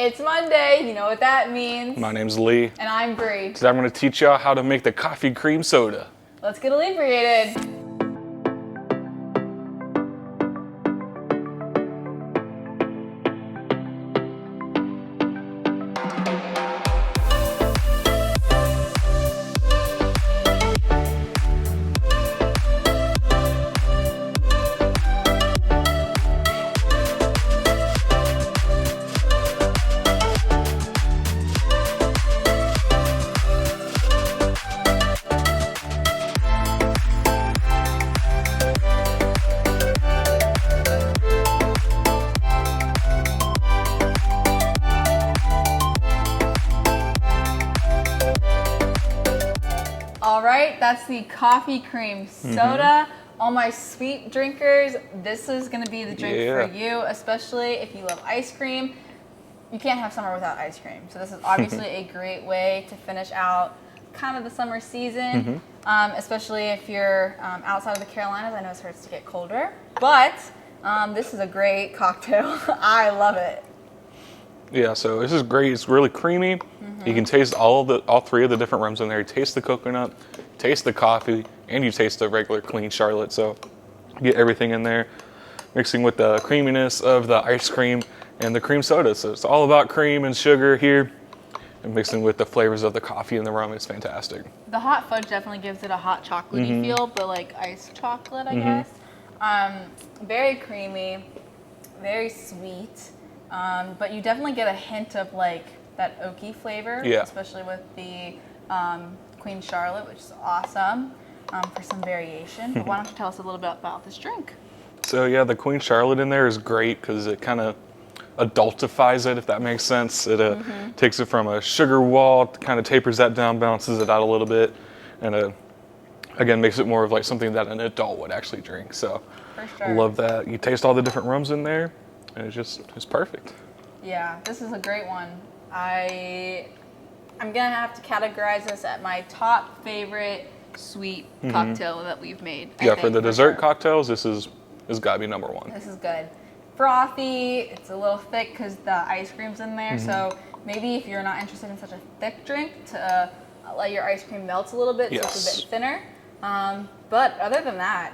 It's Monday, you know what that means. My name's Lee. And I'm Bree. Today I'm going to teach y'all how to make the coffee cream soda. Let's get inebriated. All right, that's the coffee cream soda. All my sweet drinkers, this is gonna be the drink for you, especially if you love ice cream. You can't have summer without ice cream. So this is obviously a great way to finish out kind of the summer season, especially if you're outside of the Carolinas. I know it starts to get colder, but this is a great cocktail. I love it. Yeah, so this is great. It's really creamy. You can taste all three of the different rums in there. You taste the coconut, taste the coffee, and you taste the regular clean Charlotte. So you get everything in there, mixing with the creaminess of the ice cream and the cream soda. So it's all about cream and sugar here, and mixing with the flavors of the coffee and the rum. It's fantastic. The hot fudge definitely gives it a hot chocolatey feel, but like iced chocolate, I guess. Very creamy, very sweet. But you definitely get a hint of like that oaky flavor, especially with the Queen Charlotte, which is awesome for some variation. But why don't you tell us a little bit about this drink? So yeah, the Queen Charlotte in there is great because it kind of adultifies it, if that makes sense. It takes it from a sugar wall, kind of tapers that down, balances it out a little bit, and again makes it more of like something that an adult would actually drink. So For sure. I love that. You taste all the different rums in there. And it's perfect. Yeah, this is a great one. I'm gonna have to categorize this at my top favorite sweet cocktail that we've made. Yeah, for the dessert cocktails, this gotta be number one. This is good. Frothy, it's a little thick because the ice cream's in there. So maybe if you're not interested in such a thick drink, to let your ice cream melt a little bit so it's a bit thinner. But other than that,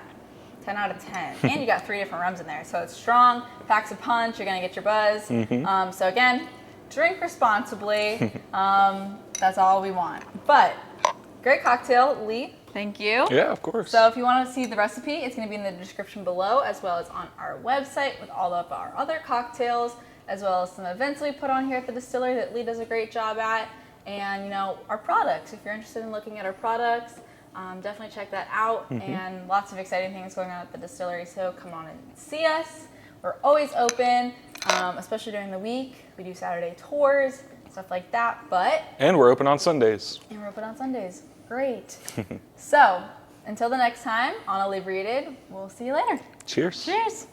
10 out of 10. And you got 3 different rums in there. So it's strong, packs a punch, you're gonna get your buzz. So again, drink responsibly. That's all we want. But great cocktail, Lee. Thank you. Yeah, of course. So if you want to see the recipe, it's gonna be in the description below, as well as on our website with all of our other cocktails, as well as some events we put on here at the distillery that Lee does a great job at. And you know, our products, if you're interested in looking at our products, definitely check that out, and lots of exciting things going on at the distillery, so come on and see us. We're always open, especially during the week. We do Saturday tours, stuff like that, And we're open on Sundays. Great. So, until the next time on Inebriated, we'll see you later. Cheers. Cheers.